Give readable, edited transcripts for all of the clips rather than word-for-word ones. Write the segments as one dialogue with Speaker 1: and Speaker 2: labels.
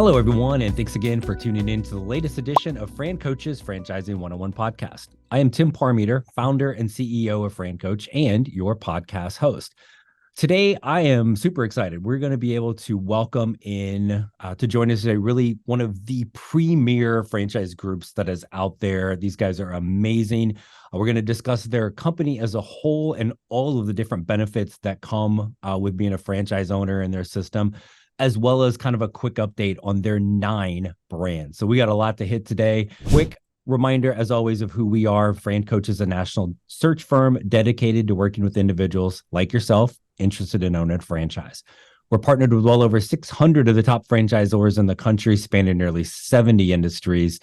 Speaker 1: Hello, everyone, and thanks again for tuning in to the latest edition of FranCoach's Franchising 101 podcast. I am Tim Parmeter, founder and CEO of FranCoach and your podcast host. Today, I am super excited. We're going to be able to welcome in to join us today, really one of the premier franchise groups that is out there. These guys are amazing. We're going to discuss their company as a whole and all of the different benefits that come with being a franchise owner in their system, as well as kind of a quick update on their 9 brands. So we got a lot to hit today. Quick reminder, as always, of who we are. FranCoach is a national search firm dedicated to working with individuals like yourself interested in owning a franchise. We're partnered with well over 600 of the top franchisors in the country, spanning nearly 70 industries.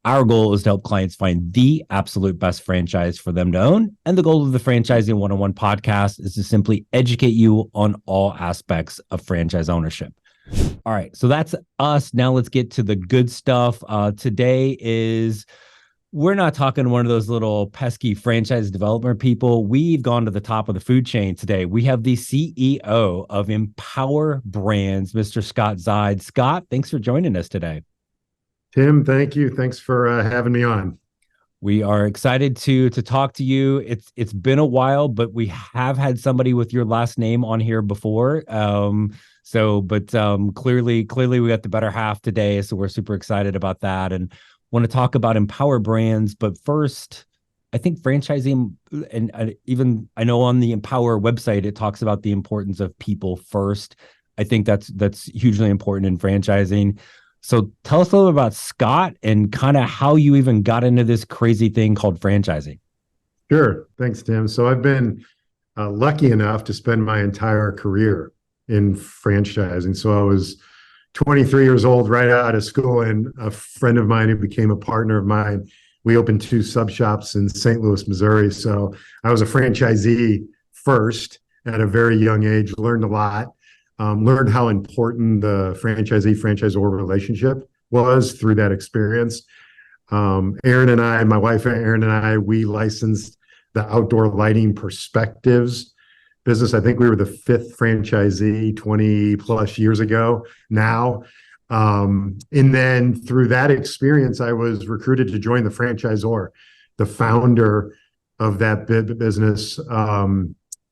Speaker 1: Our goal is to help clients find the absolute best franchise for them to own. And the goal of the Franchising 101 podcast is to simply educate you on all aspects of franchise ownership. All right, so that's us. Now let's get to the good stuff. We're not talking one of those little pesky franchise development people. We've gone to the top of the food chain today. We have the CEO of Empower Brands, Mr. Scott Zide. Scott, thanks for joining us today.
Speaker 2: Tim, thank you. Thanks for having me on.
Speaker 1: We are excited to talk to you. It's been a while, but we have had somebody with your last name on here before. Clearly we got the better half today. So we're super excited about that and want to talk about Empower Brands. But first, I think franchising, and even I know on the Empower website, it talks about the importance of people first. I think that's hugely important in franchising. So tell us a little about Scott and kind of how you even got into this crazy thing called franchising.
Speaker 2: Sure. Thanks, Tim. So I've been lucky enough to spend my entire career in franchising. So I was 23 years old right out of school, and a friend of mine who became a partner of mine, we opened 2 sub shops in St. Louis, Missouri. So I was a franchisee first at a very young age, learned a lot. Learned how important the franchisee-franchisor relationship was through that experience. Erin and I, my wife Erin and I, we licensed the outdoor lighting perspectives business. I think we were the 5th franchisee 20 plus years ago now. And then through that experience, I was recruited to join the franchisor. The founder of that business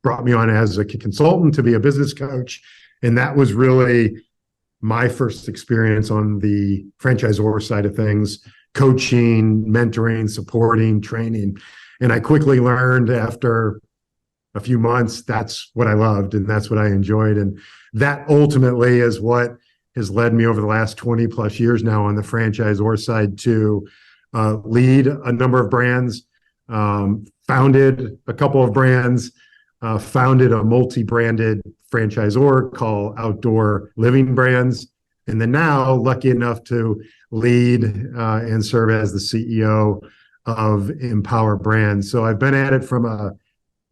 Speaker 2: brought me on as a consultant to be a business coach. And that was really my first experience on the franchisor side of things, coaching, mentoring, supporting, training. And I quickly learned after a few months, that's what I loved and that's what I enjoyed. And that ultimately is what has led me over the last 20 plus years now on the franchisor side to lead a number of brands, founded a couple of brands, founded a multi-branded franchisor called Outdoor Living Brands, and then now lucky enough to lead and serve as the CEO of Empower Brands. So I've been at it from a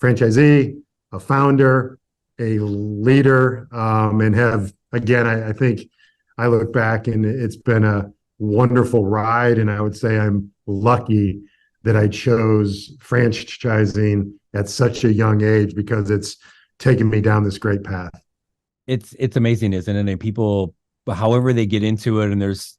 Speaker 2: franchisee, a founder, a leader, and have, again, I think I look back and it's been a wonderful ride, and I would say I'm lucky that I chose franchising at such a young age because it's taken me down this great path.
Speaker 1: It's amazing, isn't it? And people, however they get into it, and there's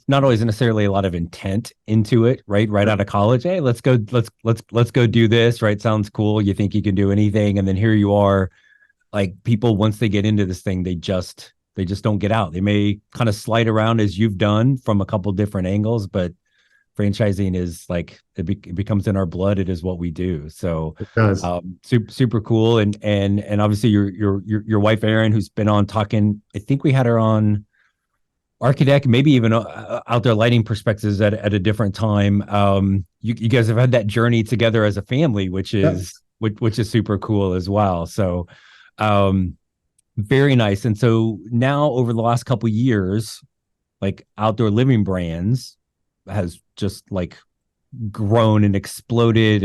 Speaker 1: not always necessarily a lot of intent into it, right? Right out of college, hey, let's go do this, right? Sounds cool. You think you can do anything, and then here you are. Like, people, once they get into this thing, they just don't get out. They may kind of slide around as you've done from a couple different angles, but franchising is like it becomes in our blood. It is what we do. So
Speaker 2: it does.
Speaker 1: Super cool. And obviously your wife Erin, who's been on talking. I think we had her on Architect, maybe even Outdoor Lighting Perspectives at a different time. You guys have had that journey together as a family, which is super cool as well. So very nice. And so now over the last couple of years, like Outdoor Living Brands has just like grown and exploded,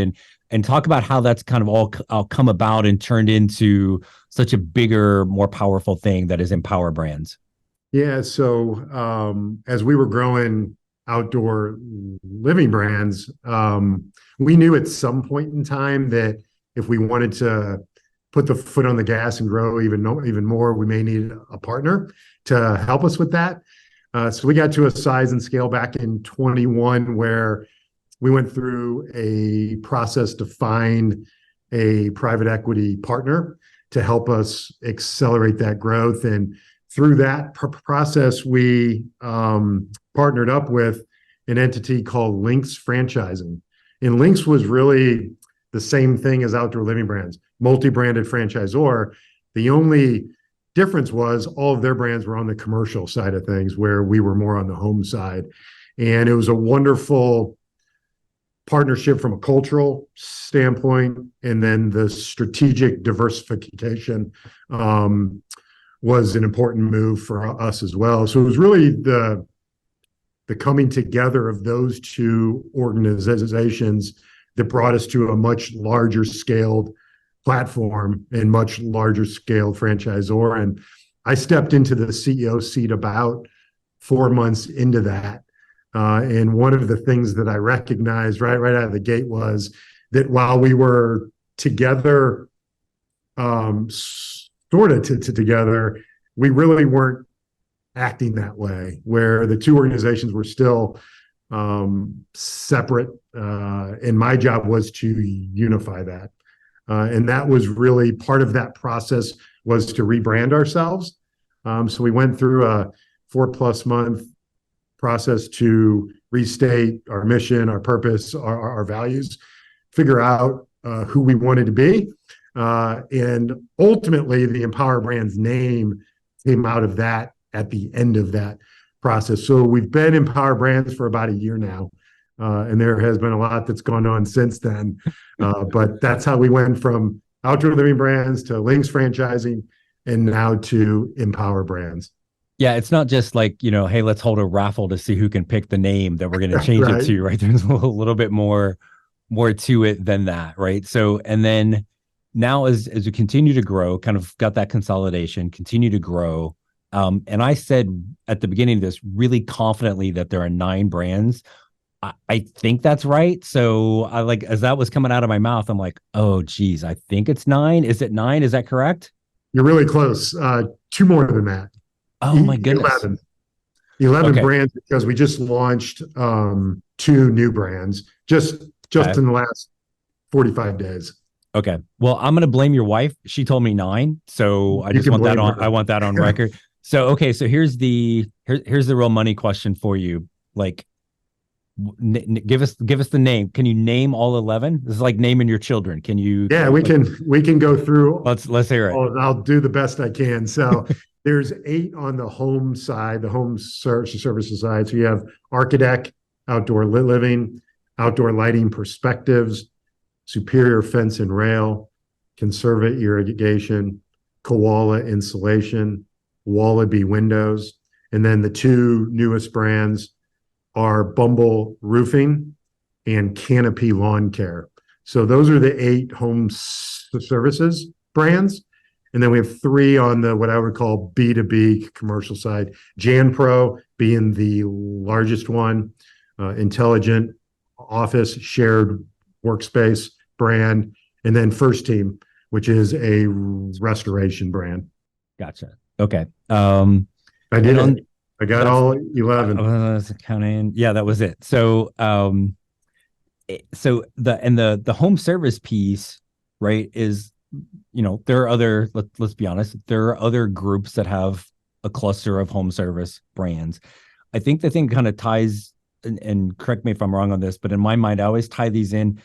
Speaker 1: and talk about how that's kind of all come about and turned into such a bigger, more powerful thing that is Empower Brands.
Speaker 2: Yeah. So as we were growing Outdoor Living Brands, we knew at some point in time that if we wanted to put the foot on the gas and grow even more, we may need a partner to help us with that. So we got to a size and scale back in 21 where we went through a process to find a private equity partner to help us accelerate that growth. And through that process, we partnered up with an entity called Lynx Franchising. And Lynx was really the same thing as Outdoor Living Brands, multi-branded franchisor. The only difference was all of their brands were on the commercial side of things, where we were more on the home side. And it was a wonderful partnership from a cultural standpoint, and then the strategic diversification was an important move for us as well. So it was really the coming together of those two organizations that brought us to a much larger scaled platform and much larger scaled franchisor. And I stepped into the CEO seat about 4 months into that. And one of the things that I recognized right out of the gate was that while we were together, sort of together, we really weren't acting that way, where the two organizations were still separate. And my job was to unify that. And that was really part of that process, was to rebrand ourselves. So we went through a 4+ month process to restate our mission, our purpose, our values, figure out who we wanted to be. And ultimately, the Empower Brands name came out of that at the end of that process. So we've been Empower Brands for about a year now. And there has been a lot that's gone on since then. But that's how we went from Outdoor Living Brands to Lynx Franchising and now to Empower Brands.
Speaker 1: Yeah, it's not just like, hey, let's hold a raffle to see who can pick the name that we're going to change it to, right? There's a little bit more to it than that, right? So, and then now as we continue to grow, kind of got that consolidation, continue to grow. And I said at the beginning of this really confidently that there are 9 brands. I think that's right. So I as that was coming out of my mouth, I'm like, oh, geez, I think it's 9. Is it 9? Is that correct?
Speaker 2: You're really close. 2 more than that.
Speaker 1: Oh my goodness.
Speaker 2: 11 okay. Brands, because we just launched 2 new brands just okay. In the last 45 days.
Speaker 1: Okay. Well, I'm going to blame your wife. She told me 9. So I just want that on, I want that on record. So, okay. So here's the real money question for you. Like, give us the name. Can you name all 11? This is like naming your children. Can you?
Speaker 2: Yeah, we can go through.
Speaker 1: Let's hear it.
Speaker 2: I'll do the best I can. So there's 8 on the home side, the home services side. So you have Architect, Outdoor Living, Outdoor Lighting Perspectives, Superior Fence and Rail, Conserva Irrigation, Koala Insulation, Wallaby Windows, and then the 2 newest brands are Bumble Roofing and Canopy Lawn Care. So those are the 8 home services brands. And then we have 3 on the what I would call B2B commercial side. Jan Pro being the largest one, Intelligent Office Shared Workspace brand, and then First Team, which is a restoration brand.
Speaker 1: Gotcha. Okay.
Speaker 2: I did it. I got all 11.
Speaker 1: Counting. Yeah, that was it. So, the home service piece, right, is, there are other, let's be honest, there are other groups that have a cluster of home service brands. I think the thing kind of ties, and correct me if I'm wrong on this, but in my mind, I always tie these in.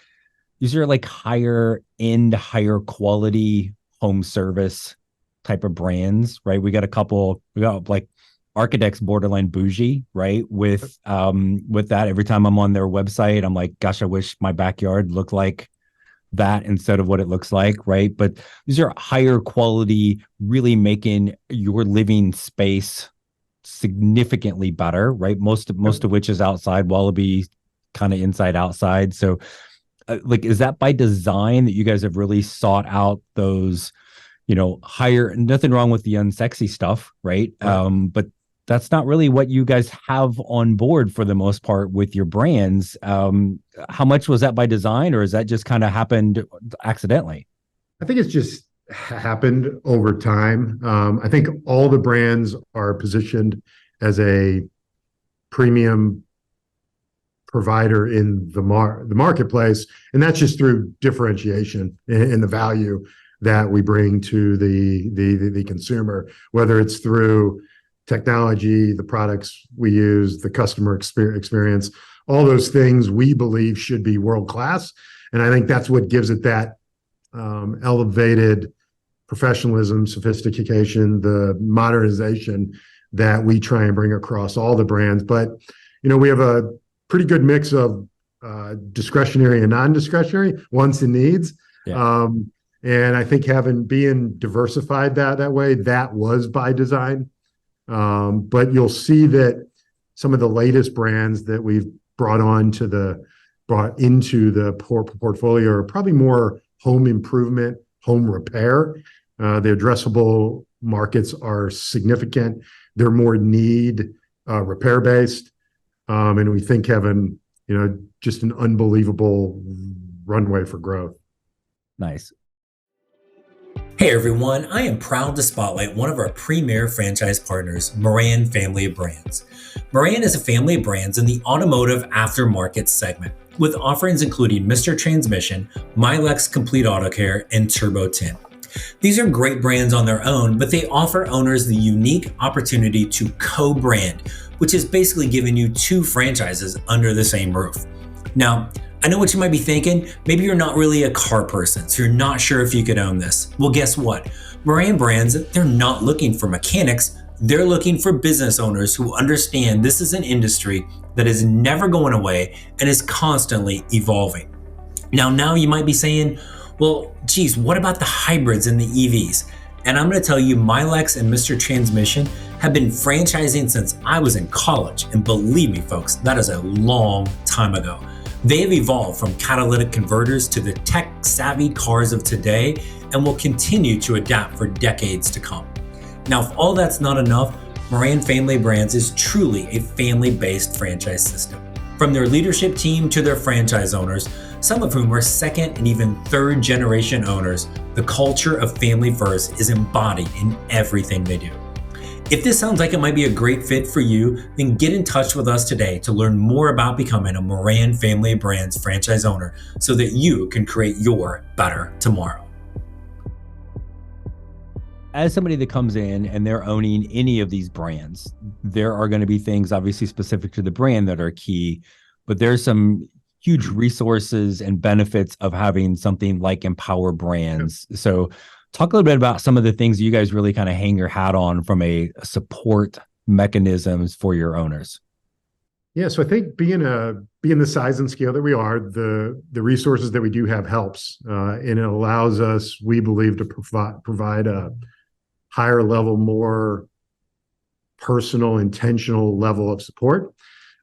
Speaker 1: These are like higher end, higher quality home service type of brands, right? We got like Architects borderline bougie, right? With that, every time I'm on their website, I'm like, gosh, I wish my backyard looked like that instead of what it looks like, right? But these are higher quality, really making your living space significantly better, right? Most of which is outside. Wallaby kind of inside outside. So is that by design that you guys have really sought out those, higher, nothing wrong with the unsexy stuff, right? But that's not really what you guys have on board for the most part with your brands. How much was that by design, or is that just kind of happened accidentally?
Speaker 2: I think it's just happened over time. I think all the brands are positioned as a premium provider in the marketplace, and that's just through differentiation and the value that we bring to the consumer, whether it's through technology, the products we use, the customer experience, all those things we believe should be world class. And I think that's what gives it that elevated professionalism, sophistication, the modernization that we try and bring across all the brands. But we have a pretty good mix of discretionary and non-discretionary, wants and needs.
Speaker 1: Yeah.
Speaker 2: And I think being diversified that way, that was by design. But you'll see that some of the latest brands that we've brought into the portfolio are probably more home improvement, home repair. The addressable markets are significant. They're more need repair based. And we think having, just an unbelievable runway for growth.
Speaker 1: Nice. Hey everyone, I am proud to spotlight one of our premier franchise partners, Moran Family of Brands. Moran is a family of brands in the automotive aftermarket segment, with offerings including Mr. Transmission, Milex Complete Auto Care, and Turbo Tint. These are great brands on their own, but they offer owners the unique opportunity to co-brand, which is basically giving you two franchises under the same roof. Now, I know what you might be thinking. Maybe you're not really a car person, so you're not sure if you could own this. Well, guess what? Moran Brands, they're not looking for mechanics. They're looking for business owners who understand this is an industry that is never going away and is constantly evolving. Now you might be saying, well, geez, what about the hybrids and the EVs? And I'm going to tell you, Milex and Mr. Transmission have been franchising since I was in college. And believe me, folks, that is a long time ago. They have evolved from catalytic converters to the tech-savvy cars of today and will continue to adapt for decades to come. Now, if all that's not enough, Moran Family Brands is truly a family-based franchise system. From their leadership team to their franchise owners, some of whom are second and even third generation owners, the culture of family first is embodied in everything they do. If this sounds like it might be a great fit for you, then get in touch with us today to learn more about becoming a Moran Family Brands franchise owner so that you can create your better tomorrow. As somebody that comes in and they're owning any of these brands, there are going to be things obviously specific to the brand that are key, but there's some huge resources and benefits of having something like Empower Brands. So talk a little bit about some of the things you guys really kind of hang your hat on from a support mechanisms for your owners.
Speaker 2: Yeah, so I think being the size and scale that we are, the resources that we do have helps, and it allows us, we believe, to provide a higher level, more personal, intentional level of support.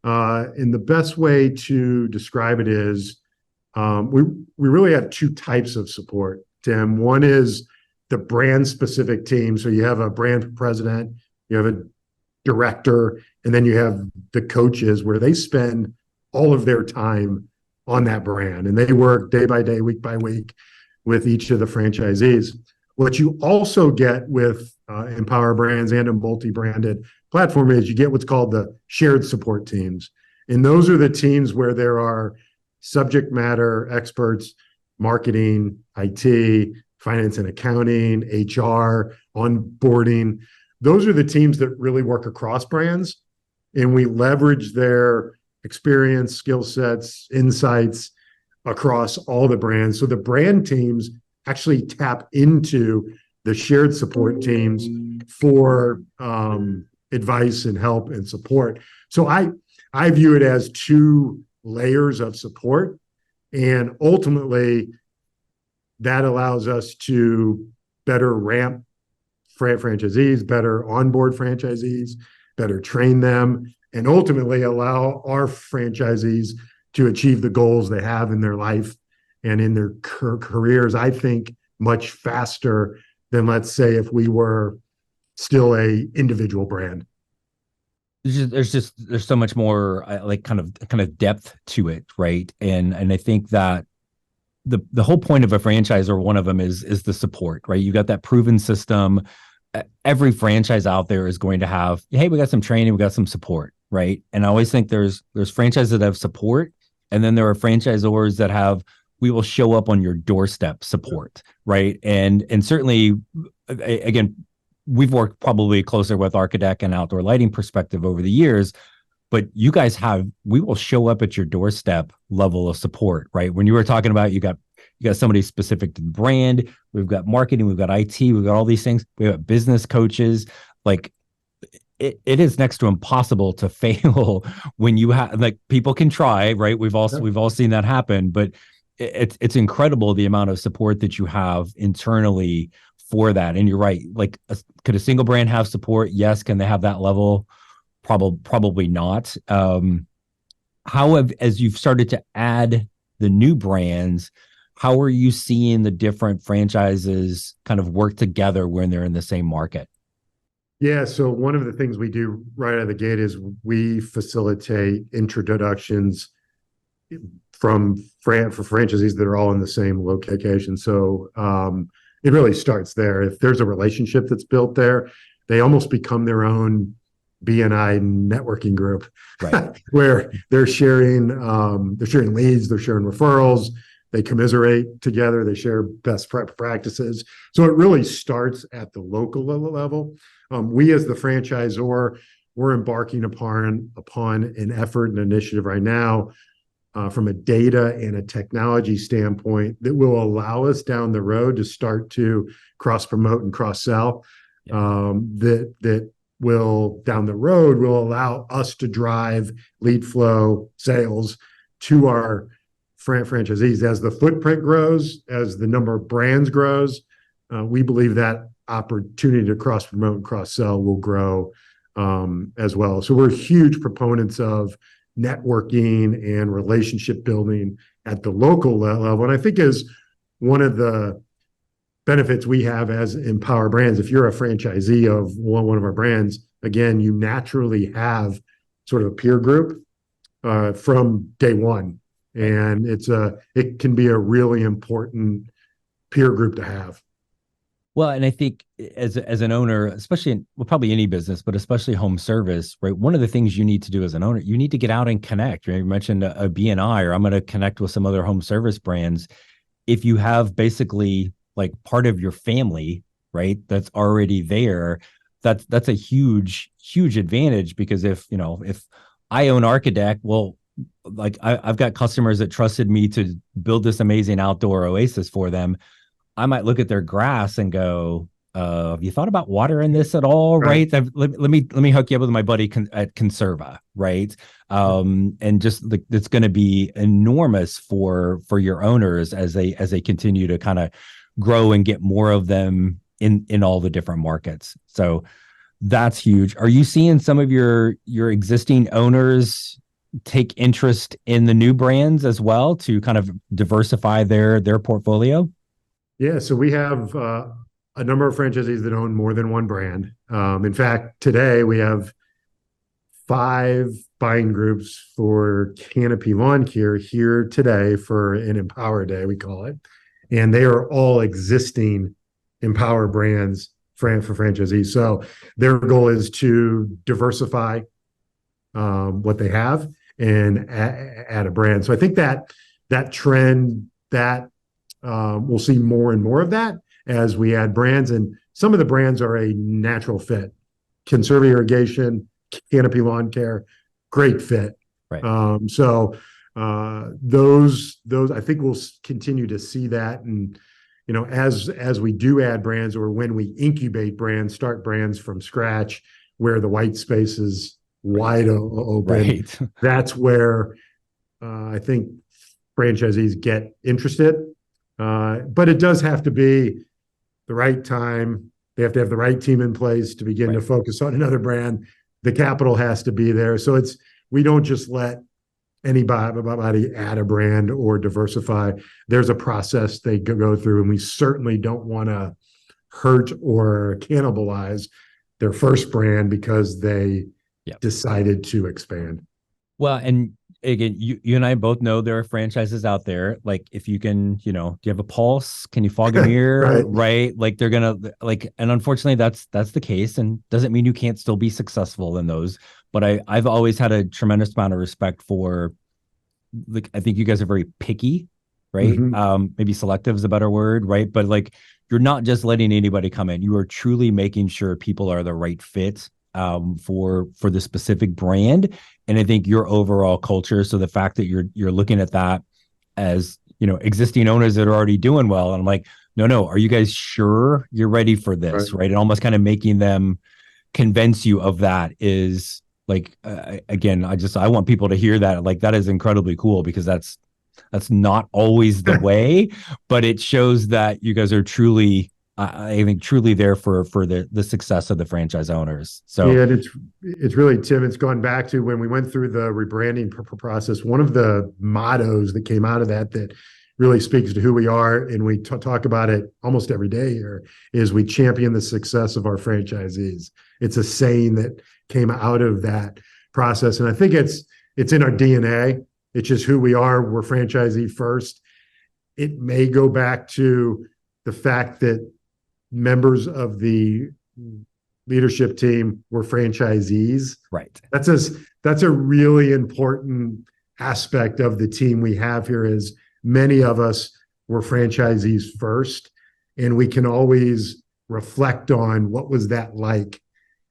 Speaker 2: And the best way to describe it is we really have two types of support, Tim. One is the brand specific team. So you have a brand president, you have a director, and then you have the coaches where they spend all of their time on that brand and they work day by day, week by week with each of the franchisees. What you also get with Empower Brands and a multi-branded platform is you get what's called the shared support teams. And those are the teams where there are subject matter experts, marketing, IT, finance and accounting, HR, onboarding. Those are the teams that really work across brands. And we leverage their experience, skill sets, insights across all the brands. So the brand teams actually tap into the shared support teams for advice and help and support. So I view it as two layers of support. And ultimately, that allows us to better ramp franchisees, better onboard franchisees, better train them, and ultimately allow our franchisees to achieve the goals they have in their life and in their careers, I think, much faster than, let's say, if we were still a individual brand.
Speaker 1: There's so much more like kind of depth to it, right? And I think that the whole point of a franchise, or one of them, is the support, right? You got that proven system. Every franchise out there is going to have, hey, we got some training, we got some support. right? And I always think there's franchises that have support, and then there are franchisors that have we will show up on your doorstep support, right? And certainly, again, we've worked probably closer with Architect and Outdoor Lighting Perspective over the years, but you guys have we will show up at your doorstep level of support, right? When you were talking about you got somebody specific to the brand, we've got marketing, we've got IT, we've got all these things, we have business coaches. Like it is next to impossible to fail when you have like people can try, right? We've all seen that happen, but it's incredible the amount of support that you have internally for that. And you're right. Like, could a single brand have support? Yes. Can they have that level? Probably not. As you've started to add the new brands, how are you seeing the different franchises kind of work together when they're in the same market?
Speaker 2: Yeah, so one of the things we do right out of the gate is we facilitate introductions for franchisees that are all in the same location. So it really starts there. If there's a relationship that's built there, they almost become their own BNI networking group,
Speaker 1: right?
Speaker 2: Where they're sharing leads, they're sharing referrals, they commiserate together, they share best practices. So it really starts at the local level. We as the franchisor, we're embarking upon an effort and initiative right now from a data and a technology standpoint that will allow us down the road to start to cross promote and cross sell. That will down the road will allow us to drive lead flow sales to our franchisees as the footprint grows, as the number of brands grows. We believe that opportunity to cross promote and cross sell will grow as well. So we're huge proponents of networking and relationship building at the local level. And I think is one of the benefits we have as Empower Brands. If you're a franchisee of one of our brands, again, you naturally have sort of a peer group from day one. And it can be a really important peer group to have.
Speaker 1: Well, and I think as an owner, especially probably any business, but especially home service, right? One of the things you need to do as an owner, you need to get out and connect. Right? You mentioned a BNI, or I'm going to connect with some other home service brands. If you have basically like part of your family, right, that's already there, that's a huge advantage, because if I own Architect, well, like I've got customers that trusted me to build this amazing outdoor oasis for them. I might look at their grass and go, have you thought about watering this at all? Right. Let me hook you up with my buddy at Conserva. Right. And just it's going to be enormous for your owners as they continue to kind of grow and get more of them in all the different markets. So that's huge. Are you seeing some of your existing owners take interest in the new brands as well to kind of diversify their portfolio?
Speaker 2: Yeah, so we have a number of franchisees that own more than one brand. In fact, today we have 5 buying groups for Canopy Lawn Care here today for an Empower Day, we call it. And they are all existing Empower brands for franchisees. So their goal is to diversify what they have and add a brand. So I think that trend, that we'll see more and more of that as we add brands. And some of the brands are a natural fit. Conserva Irrigation, Canopy Lawn Care, great fit.
Speaker 1: Right.
Speaker 2: So those I think we'll continue to see that. And as we do add brands, or when we incubate brands, start brands from scratch, where the white space is wide open,
Speaker 1: right.
Speaker 2: That's where I think franchisees get interested. But it does have to be the right time. They have to have the right team in place to begin to focus on another brand. The capital has to be there. So we don't just let anybody add a brand or diversify. There's a process they go through, and we certainly don't want to hurt or cannibalize their first brand because they decided to expand.
Speaker 1: Well, and again, you and I both know there are franchises out there. Like if you can, do you have a pulse? Can you fog a mirror?
Speaker 2: Right.
Speaker 1: Right. Like they're gonna like, and unfortunately that's the case, and doesn't mean you can't still be successful in those. But I've always had a tremendous amount of respect for, like, I think you guys are very picky, right?
Speaker 2: Hmm.
Speaker 1: Maybe selective is a better word, right? But like you're not just letting anybody come in. You are truly making sure people are the right fit for the specific brand. And I think your overall culture. So the fact that you're looking at that as, existing owners that are already doing well. And I'm like, no, are you guys sure you're ready for this?
Speaker 2: Right.
Speaker 1: Right. And almost kind of making them convince you of that is like, again, I want people to hear that. Like that is incredibly cool, because that's not always the way, but it shows that you guys are truly, I think, truly there for the success of the franchise owners. So
Speaker 2: Yeah, and it's really, Tim, it's gone back to when we went through the rebranding process. One of the mottos that came out of that really speaks to who we are, and we talk about it almost every day here, is we champion the success of our franchisees. It's a saying that came out of that process, and I think it's in our DNA. It's just who we are. We're franchisee first. It may go back to the fact that members of the leadership team were franchisees.
Speaker 1: right.
Speaker 2: That's a really important aspect of the team we have here, is many of us were franchisees first, and we can always reflect on what was that like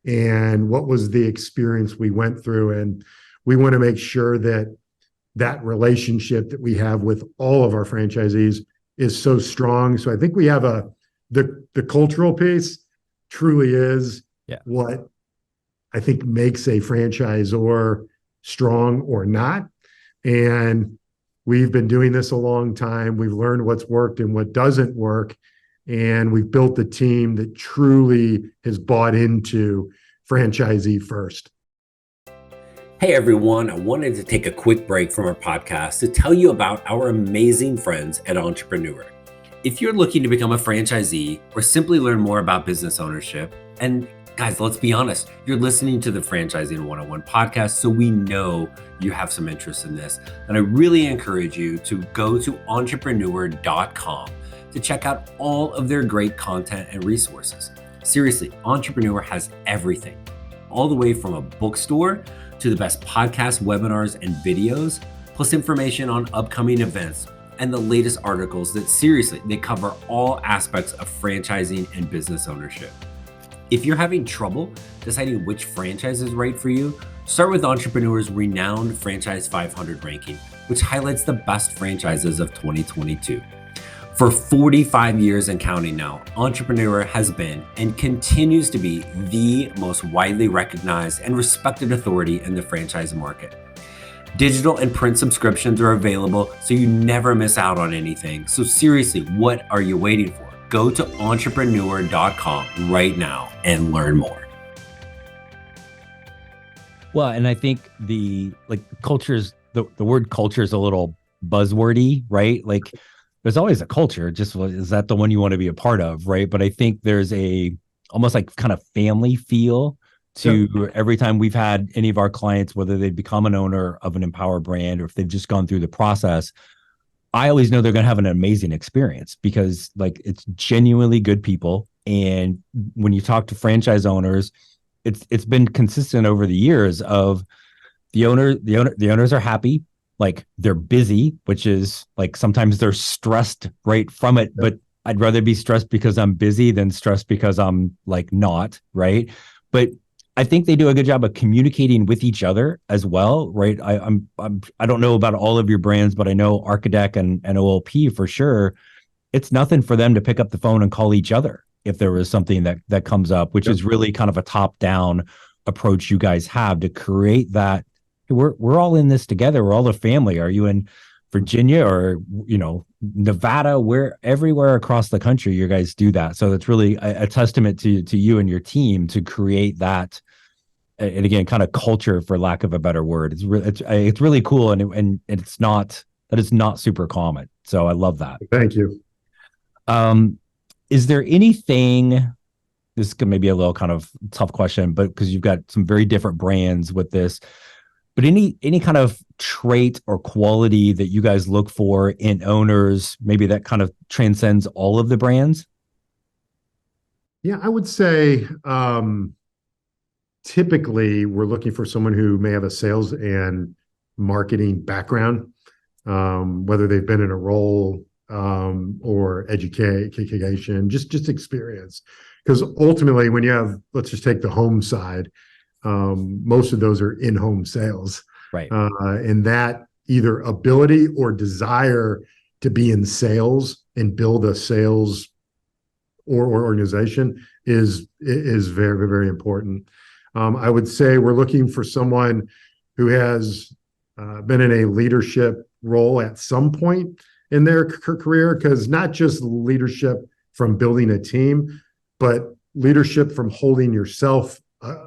Speaker 2: and what was the experience we went through. And we want to make sure that relationship that we have with all of our franchisees is so strong. So I think we have the cultural piece truly is what I think makes a franchisor strong or not. And we've been doing this a long time. We've learned what's worked and what doesn't work. And we've built a team that truly has bought into franchisee first.
Speaker 3: Hey everyone, I wanted to take a quick break from our podcast to tell you about our amazing friends at Entrepreneur. If you're looking to become a franchisee or simply learn more about business ownership, and guys, let's be honest, you're listening to the Franchising 101 podcast, so we know you have some interest in this. And I really encourage you to go to entrepreneur.com to check out all of their great content and resources. Seriously, Entrepreneur has everything, all the way from a bookstore to the best podcasts, webinars, and videos, plus information on upcoming events and the latest articles that seriously, they cover all aspects of franchising and business ownership. If you're having trouble deciding which franchise is right for you, start with Entrepreneur's renowned Franchise 500 ranking, which highlights the best franchises of 2022. For 45 years and counting now, Entrepreneur has been and continues to be the most widely recognized and respected authority in the franchise market. Digital and print subscriptions are available, so you never miss out on anything. So seriously, what are you waiting for? Go to entrepreneur.com right now and learn more.
Speaker 1: Well, and I think the word culture is a little buzzwordy, right? Like there's always a culture, just is that the one you want to be a part of, right? But I think there's a almost like kind of family feel to every time we've had any of our clients, whether they become an owner of an Empower brand or if they've just gone through the process. I always know they're going to have an amazing experience, because like it's genuinely good people. And when you talk to franchise owners, it's been consistent over the years of the owners are happy. Like they're busy, which is like sometimes they're stressed right from it, but I'd rather be stressed because I'm busy than stressed because I'm like not, right? But I think they do a good job of communicating with each other as well, right? I don't know about all of your brands, but I know Architect and OLP for sure. It's nothing for them to pick up the phone and call each other if there was something that comes up, which is really kind of a top-down approach you guys have to create that. We're all in this together. We're all a family. Are you in Virginia or Nevada? Where everywhere across the country, you guys do that. So that's really a testament to you and your team to create that. And again, kind of culture, for lack of a better word. It's really cool, and it's not super common. So I love that.
Speaker 2: Thank you.
Speaker 1: Is there anything? This could maybe a little kind of tough question, but because you've got some very different brands with this. But any kind of trait or quality that you guys look for in owners, maybe that kind of transcends all of the brands?
Speaker 2: Yeah, I would say typically we're looking for someone who may have a sales and marketing background, whether they've been in a role or education, just experience. Because ultimately, when you have, let's just take the home side, most of those are in-home sales.
Speaker 1: Right.
Speaker 2: And that either ability or desire to be in sales and build a sales or organization is very, very important. I would say we're looking for someone who has been in a leadership role at some point in their career, because not just leadership from building a team, but leadership from holding yourself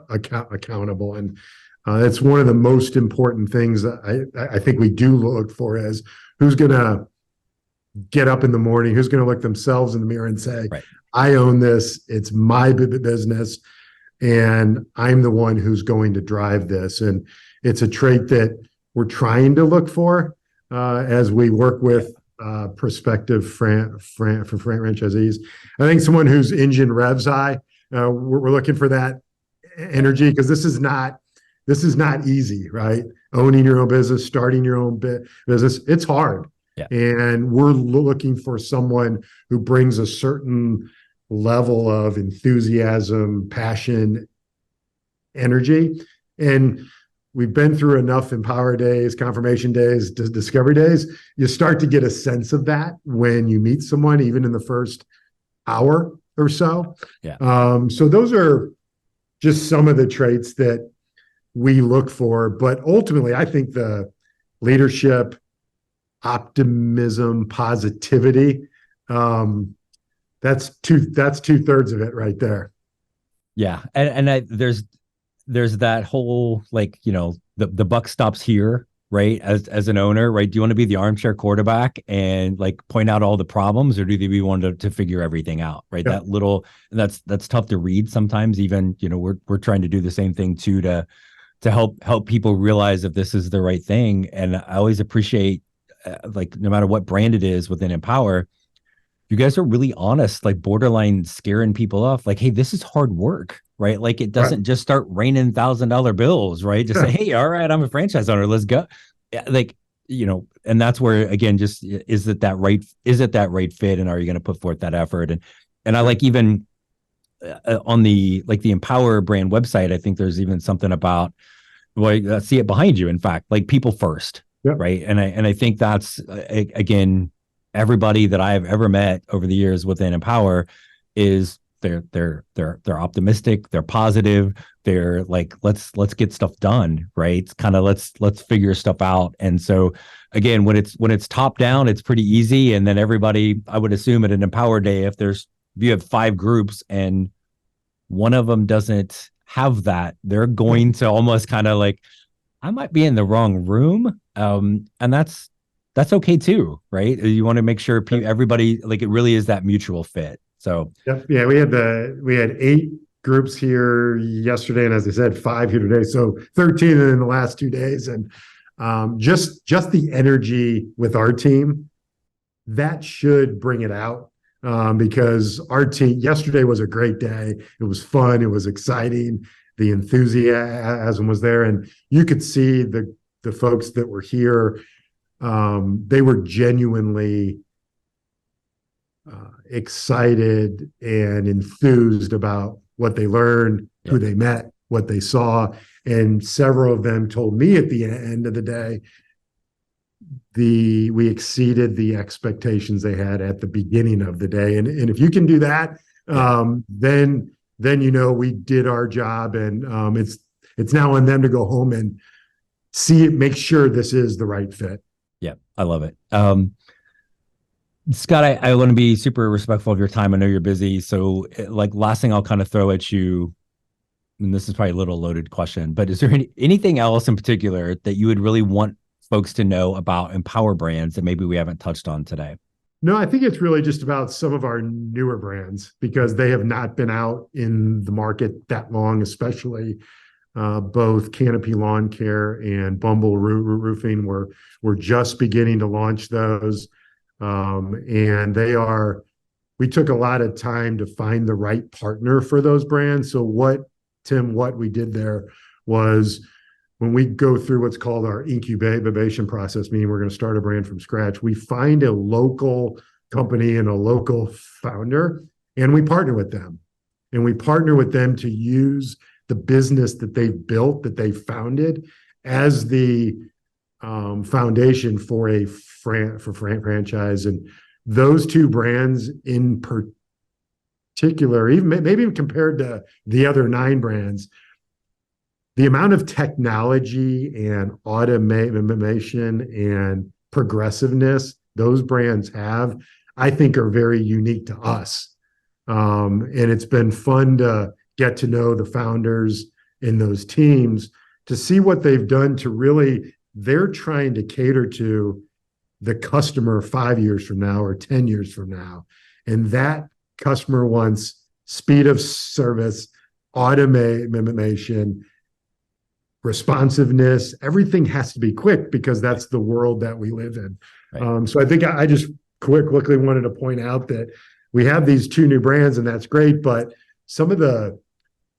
Speaker 2: accountable. And that's one of the most important things that I think we do look for, is who's going to get up in the morning, who's going to look themselves in the mirror and say,
Speaker 1: right,
Speaker 2: I own this, it's my business, and I'm the one who's going to drive this. And it's a trait that we're trying to look for as we work with prospective franchisees. I think someone whose engine revs high, we're looking for that energy, because this is not easy, right? Owning your own business, starting your own business, it's hard.
Speaker 1: Yeah.
Speaker 2: And we're looking for someone who brings a certain level of enthusiasm, passion, energy. And we've been through enough Empower Days, Confirmation Days, Discovery Days. You start to get a sense of that when you meet someone, even in the first hour or so.
Speaker 1: Yeah.
Speaker 2: So those are just some of the traits that we look for. But ultimately, I think the leadership, optimism, positivity, that's 2/3 of it right there.
Speaker 1: Yeah. And there's that whole, like, the buck stops here, right? As an owner, right? Do you want to be the armchair quarterback and like point out all the problems, or do we want to figure everything out, right?
Speaker 2: Yeah.
Speaker 1: That's tough to read sometimes. Even, we're trying to do the same thing too, to help people realize if this is the right thing. And I always appreciate, like, no matter what brand it is within Empower, you guys are really honest, like borderline scaring people off. Like, hey, this is hard work, right? Like, it doesn't just start raining $1,000 bills, right? Just say, hey, all right, I'm a franchise owner, let's go. Like, and that's where, again, just is it that right fit, and are you going to put forth that effort? And I like, even on the Empower brand website, I think there's even something about, well, I see it behind you, in fact, like people first.
Speaker 2: Yep.
Speaker 1: Right. And I think that's, again, everybody that I have ever met over the years within Empower is they're optimistic, they're positive, they're like, let's get stuff done, right? It's kind of let's figure stuff out. And so again, when it's top down, it's pretty easy. And then everybody, I would assume at an Empower Day, if you have 5 groups and one of them doesn't have that, they're going to almost kind of like, I might be in the wrong room. And that's okay too, right? You want to make sure everybody, like, it really is that mutual fit. So
Speaker 2: yeah, we had 8 groups here yesterday, and as I said, 5 here today, so 13 in the last 2 days. And just the energy with our team, that should bring it out, because our team yesterday was a great day. It was fun, it was exciting, the enthusiasm was there, and you could see the folks that were here, they were genuinely excited and enthused about what they learned, who they met, what they saw. And several of them told me at the end of the day, we exceeded the expectations they had at the beginning of the day. And if you can do that, then we did our job, and it's now on them to go home and see it, make sure this is the right fit.
Speaker 1: Yeah, I love it. Scott, I want to be super respectful of your time. I know you're busy. So, like, last thing I'll kind of throw at you, and this is probably a little loaded question, but is there anything else in particular that you would really want folks to know about Empower brands that maybe we haven't touched on today?
Speaker 2: No, I think it's really just about some of our newer brands, because they have not been out in the market that long, especially both Canopy Lawn Care and Bumble Roofing. We're just beginning to launch those. And we took a lot of time to find the right partner for those brands. So what we did there was, when we go through what's called our incubation process, meaning we're going to start a brand from scratch, we find a local company and a local founder, and we partner with them. And we partner with them to use the business that they've built, that they founded, as the foundation for a franchise. And those two brands in particular, even maybe compared to the other 9 brands, the amount of technology and automation and progressiveness those brands have, I think, are very unique to us. And it's been fun to get to know the founders in those teams, to see what they've done to really, they're trying to cater to the customer 5 years from now or 10 years from now. And that customer wants speed of service, automation, responsiveness. Everything has to be quick, because that's the world that we live in. Right. So I think I just quickly wanted to point out that we have these 2 new brands, and that's great, but some of the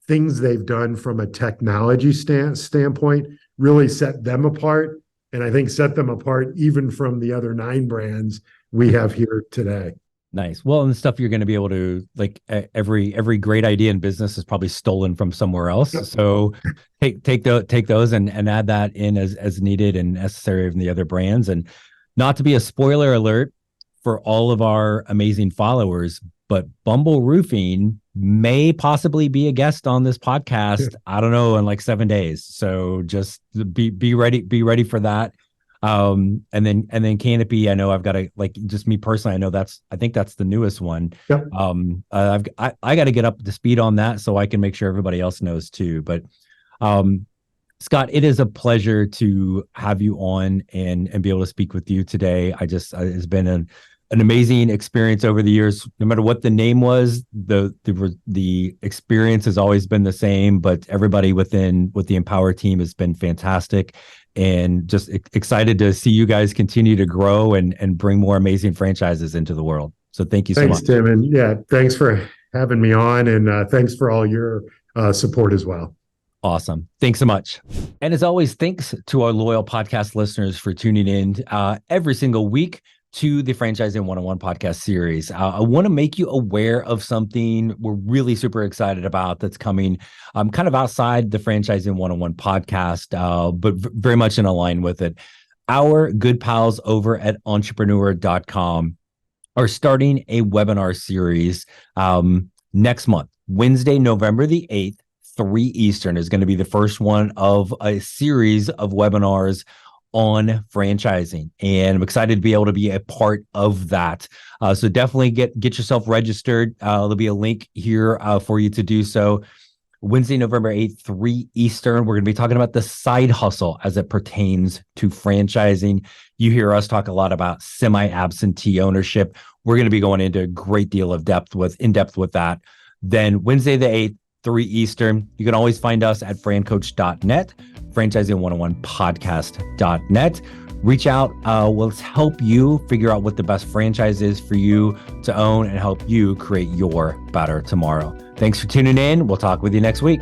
Speaker 2: things they've done from a technology standpoint really set them apart, and I think set them apart even from the other 9 brands we have here today.
Speaker 1: Nice. Well, and the stuff you're going to be able to, like, every great idea in business is probably stolen from somewhere else. Yep. So take those and add that in as needed and necessary from the other brands. And not to be a spoiler alert for all of our amazing followers, but Bumble Roofing may possibly be a guest on this podcast. I don't know, in like 7 days. So just be ready for that. And then Canopy, I know I've got to, like, just me personally, I think that's the newest one. Yep. I got to get up to speed on that so I can make sure everybody else knows too. But Scott, it is a pleasure to have you on and be able to speak with you today. It's been an amazing experience over the years. No matter what the name was, the experience has always been the same, but everybody with the Empower team has been fantastic. And just excited to see you guys continue to grow and bring more amazing franchises into the world. So thank you so much.
Speaker 2: Thanks, Tim. And yeah, thanks for having me on, and thanks for all your support as well.
Speaker 1: Awesome. Thanks so much. And as always, thanks to our loyal podcast listeners for tuning in every single week to the Franchising 101 podcast series. I want to make you aware of something we're really super excited about that's coming kind of outside the Franchising 101 podcast, but very much in line with it. Our good pals over at entrepreneur.com are starting a webinar series next month. Wednesday, November the 8th, 3 Eastern is going to be the first one of a series of webinars on franchising, and I'm excited to be able to be a part of that. So definitely get yourself registered. There'll be a link here for you to do so. Wednesday, November 8th, 3 Eastern, we're going to be talking about the side hustle as it pertains to franchising. You hear us talk a lot about semi-absentee ownership. We're going to be going into a great deal of in depth with that. Then Wednesday the 8th, 3 Eastern. You can always find us at francoach.net, franchising101podcast.net. Reach out. Let's help you figure out what the best franchise is for you to own and help you create your better tomorrow. Thanks for tuning in. We'll talk with you next week.